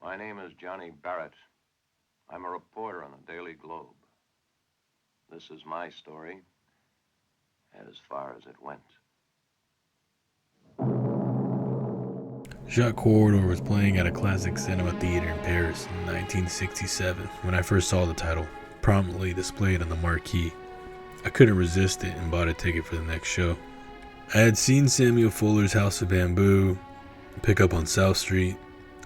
My name is Johnny Barrett. I'm a reporter on the Daily Globe. This is my story, as far as it went. Jacques Corridor was playing at a classic cinema theater in Paris in 1967 when I first saw the title, prominently displayed on the marquee. I couldn't resist it and bought a ticket for the next show. I had seen Samuel Fuller's House of Bamboo, Pick Up on South Street,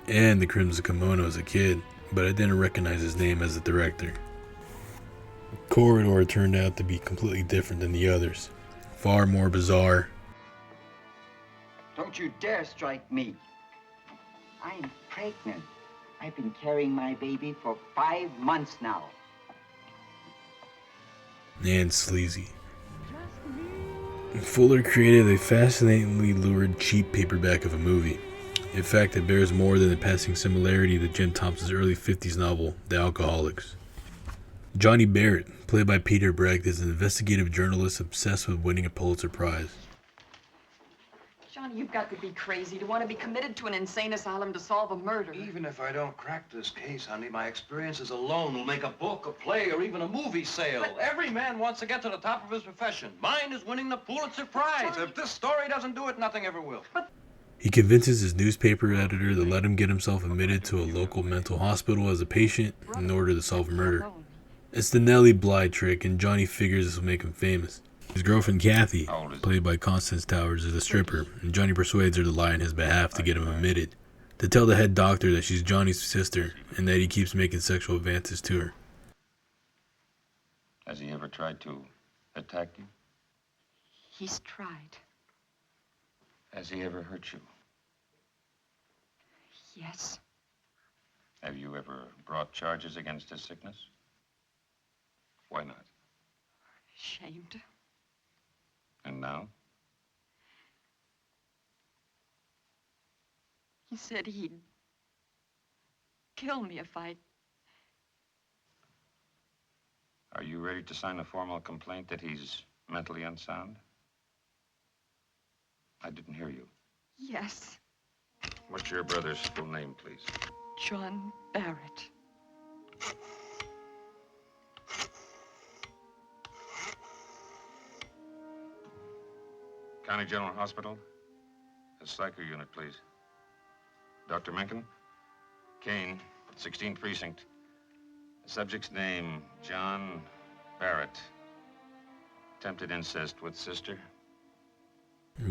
and The Crimson Kimono as a kid, but I didn't recognize his name as the director. Corridor turned out to be completely different than the others, far more bizarre. Don't you dare strike me. I'm pregnant. I've been carrying my baby for 5 months now. And sleazy. Fuller created a fascinatingly lurid, cheap paperback of a movie. In fact, it bears more than a passing similarity to Jim Thompson's early 50s novel, The Alcoholics. Johnny Barrett, played by Peter Brecht, is an investigative journalist obsessed with winning a Pulitzer Prize. Johnny, you've got to be crazy to want to be committed to an insane asylum to solve a murder. Even if I don't crack this case, honey, my experiences alone will make a book, a play, or even a movie sale. Every man wants to get to the top of his profession. Mine is winning the Pulitzer Prize. If this story doesn't do it, nothing ever will. He convinces his newspaper editor to let him get himself admitted to a local mental hospital as a patient in order to solve a murder. It's the Nellie Bly trick, and Johnny figures this will make him famous. His girlfriend Kathy, played by Constance Towers, is a stripper, and Johnny persuades her to lie on his behalf to get him admitted, to tell the head doctor that she's Johnny's sister and that he keeps making sexual advances to her. Has he ever tried to attack you? He's tried. Has he ever hurt you? Yes. Have you ever brought charges against his sickness? Why not? Ashamed. And now? He said he'd kill me if I... Are you ready to sign a formal complaint that he's mentally unsound? I didn't hear you. Yes. What's your brother's full name, please? John Barrett. County General Hospital. A psycho unit, please. Dr. Mencken. Kane, 16th Precinct. Subject's name, John Barrett. Attempted incest with sister.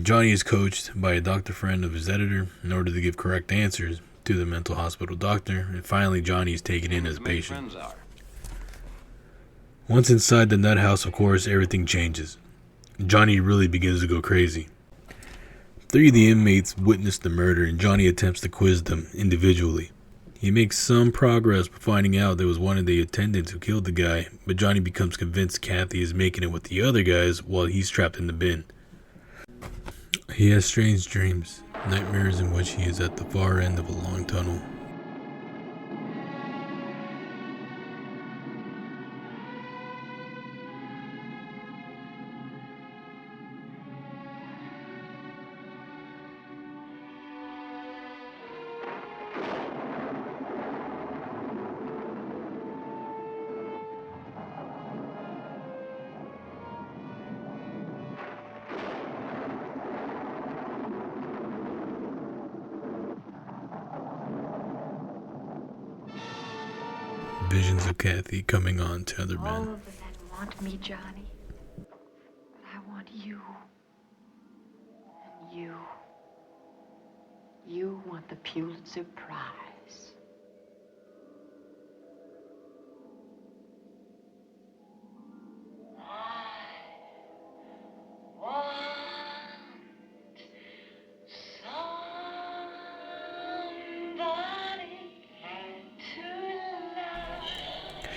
Johnny is coached by a doctor friend of his editor in order to give correct answers to the mental hospital doctor, and finally Johnny is taken in as a patient. Once inside the nut house, of course, everything changes. Johnny really begins to go crazy. 3 of the inmates witness the murder, and Johnny attempts to quiz them individually. He makes some progress by finding out there was one of the attendants who killed the guy, but Johnny becomes convinced Kathy is making it with the other guys while he's trapped in the bin. He has strange dreams, nightmares in which he is at the far end of a long tunnel. Visions of Kathy coming on to other All men. of them want me, Johnny. But I want you. And you. You want the Pulitzer Prize.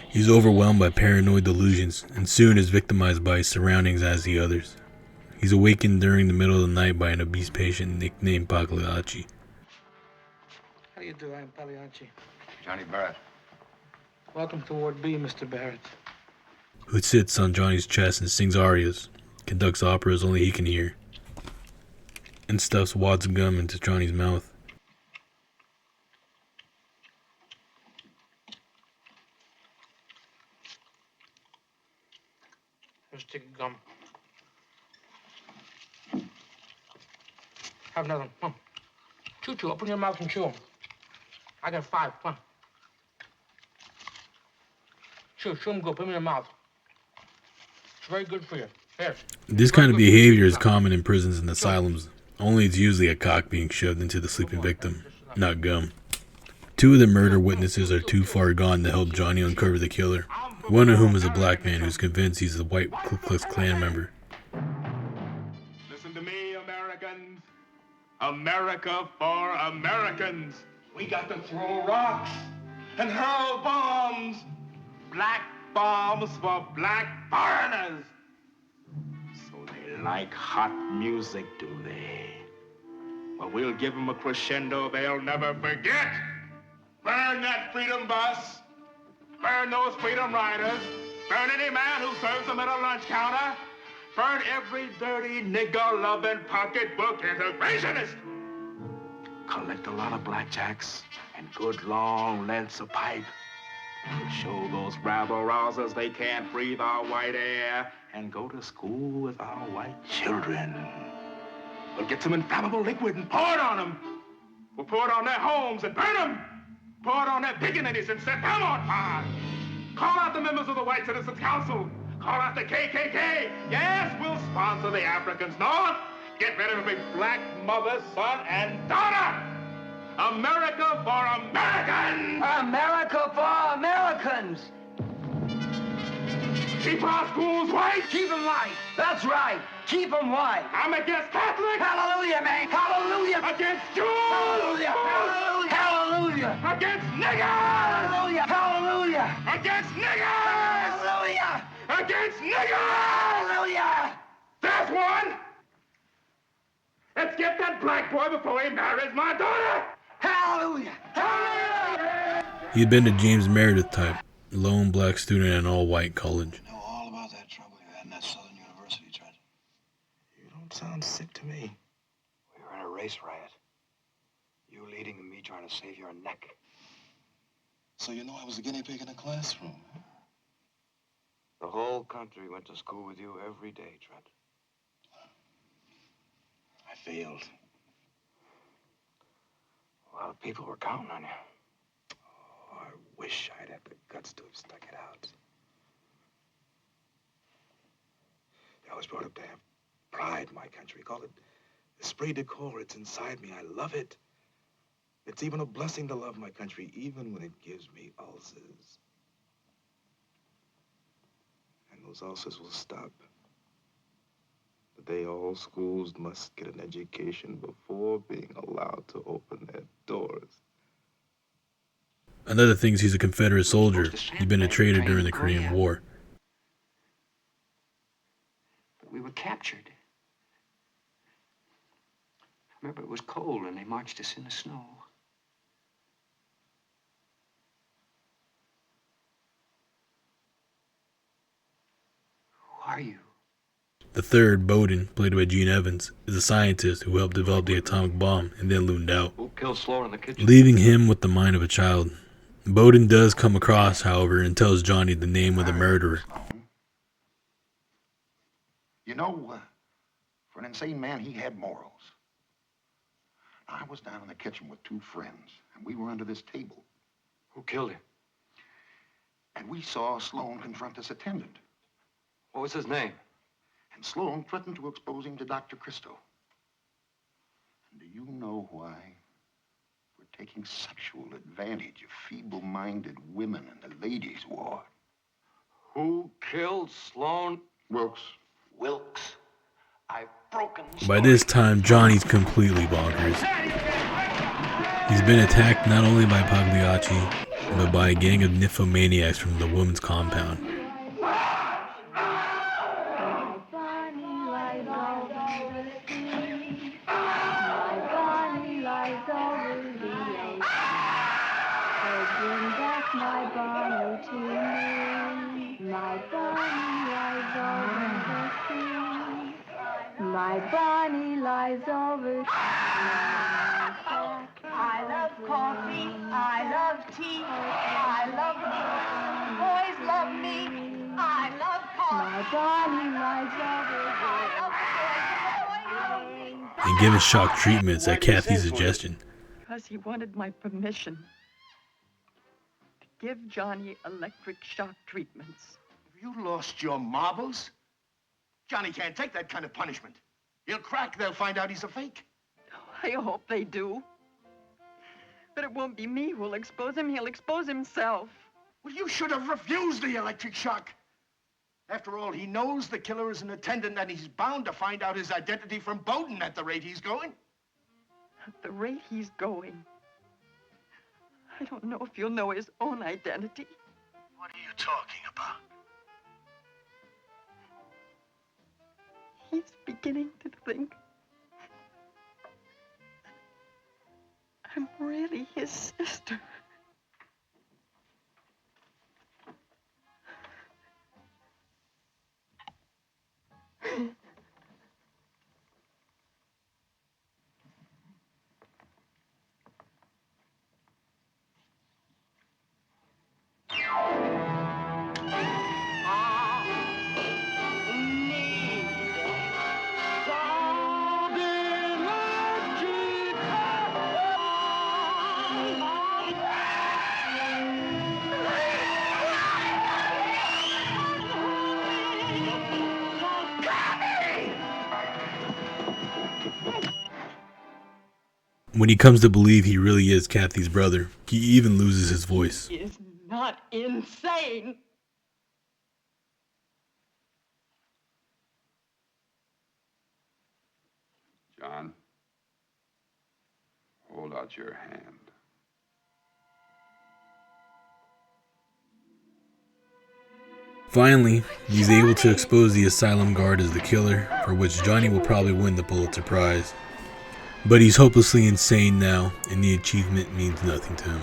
He's overwhelmed by paranoid delusions and soon is victimized by his surroundings as the others. He's awakened during the middle of the night by an obese patient nicknamed Pagliacci. How do you do? I'm Pagliacci. Johnny Barrett. Welcome to Ward B, Mr. Barrett. Who sits on Johnny's chest and sings arias, conducts operas only he can hear, and stuffs wads of gum into Johnny's mouth. Here's a stick of gum. Have another one. Come on. Chew two. Open your mouth and chew them. I got 5. Come on. Chew them good. Put them in your mouth. It's very good for you. Here. This kind of behavior is common in prisons and asylums, only it's usually a cock being shoved into the sleeping victim, not gum. 2 of the murder witnesses are too far gone to help Johnny uncover the killer, one of whom is a black man who's convinced he's a white Ku Klux Klan member. Listen to me, Americans. America for Americans. We got to throw rocks and hurl bombs. Black bombs for black foreigners. So they like hot music, do they? Well, we'll give them a crescendo they'll never forget. Burn that freedom bus. Burn those freedom riders. Burn any man who serves them at a lunch counter. Burn every dirty nigger-loving pocketbook integrationist. Collect a lot of blackjacks and good long lengths of pipe. We'll show those rabble-rousers they can't breathe our white air and go to school with our white children. We'll get some inflammable liquid and pour it on them. We'll pour it on their homes and burn them. Pour it on their pickaninnies and set them on fire. Call out the members of the White Citizens Council. Call out the KKK. Yes, we'll sponsor the Africans North. Get rid of every black mother, son, and daughter. America for Americans. America for Americans. Keep our schools white. Keep them white. That's right. Keep them white. I'm against Catholics. Hallelujah, man. Hallelujah. Against Jews. Hallelujah. Hallelujah. Hallelujah. Against niggers. Hallelujah. Hallelujah. Against niggers. Hallelujah. Against niggers. Hallelujah. There's one. Let's get that black boy before he marries my daughter. Hallelujah. Hallelujah. He had been a James Meredith type, lone black student at an all-white college. I know all about that trouble you had in that Southern University, Trent. You don't sound sick to me. We were in a race riot. You leading and me trying to save your neck. So you know I was a guinea pig in a classroom, huh? The whole country went to school with you every day, Trent. I failed. A lot of people were counting on you. Oh, I wish I'd had the guts to have stuck it out. I was brought up to have pride in my country. Call it esprit de corps. It's inside me. I love it. It's even a blessing to love my country, even when it gives me ulcers. And those ulcers will stop. The day all schools must get an education before being allowed to open their doors. Another thing is he's a Confederate soldier. He'd been a traitor during the Korean War. But we were captured. I remember it was cold and they marched us in the snow. Who are you? The third, Bowden, played by Gene Evans, is a scientist who helped develop the atomic bomb and then loomed out, Who killed Sloan in the kitchen? leaving him with the mind of a child. Bowden does come across, however, and tells Johnny the name of the murderer. You know, for an insane man, he had morals. I was down in the kitchen with 2 friends, and we were under this table. Who killed him? And we saw Sloan confront this attendant. What was his name? And Sloan threatened to expose him to Dr. Christo. And do you know why? For taking sexual advantage of feeble-minded women in the ladies' ward. Who killed Sloan? Wilkes. Wilkes. I've broken the By story. this time, Johnny's completely bonkers. He's been attacked not only by Pagliacci, but by a gang of nymphomaniacs from the women's compound. My Bonnie lies over. I love coffee. I love tea. I love boys love me. I love coffee. My Bonnie lies over and given shock treatments at Kathy's suggestion. Because he wanted my permission to give Johnny electric shock treatments. Have you lost your marbles? Johnny can't take that kind of punishment. He'll crack. They'll find out he's a fake. I hope they do. But it won't be me who'll expose him. He'll expose himself. Well, you should have refused the electric shock. After all, he knows the killer is an attendant, and he's bound to find out his identity from Bowden at the rate he's going. At the rate he's going, I don't know if he'll know his own identity. What are you talking about? He's beginning to think I'm really his sister. When he comes to believe he really is Kathy's brother, he even loses his voice. He is not insane. John, hold out your hand. Finally, he's able to expose the asylum guard as the killer, for which Johnny will probably win the Pulitzer Prize. But he's hopelessly insane now, and the achievement means nothing to him.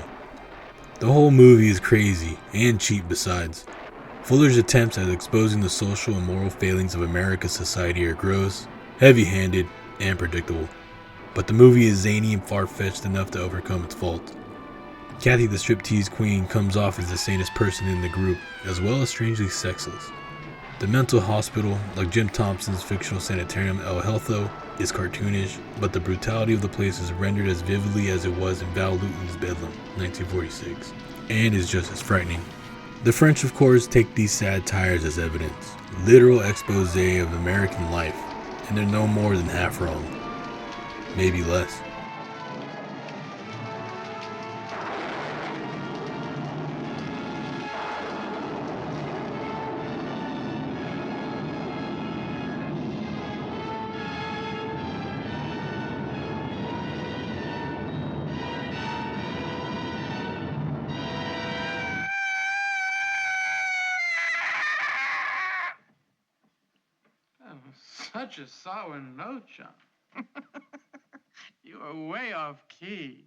The whole movie is crazy, and cheap besides. Fuller's attempts at exposing the social and moral failings of America's society are gross, heavy-handed, and predictable. But the movie is zany and far-fetched enough to overcome its faults. Kathy the striptease queen comes off as the sanest person in the group, as well as strangely sexless. The mental hospital, like Jim Thompson's fictional sanitarium El Healtho, is cartoonish, but the brutality of the place is rendered as vividly as it was in Val Lewton's Bedlam, 1946, and is just as frightening. The French, of course, take these satires as evidence, literal expose of American life, and they're no more than half wrong, maybe less. Such a sour note, John. You are way off key.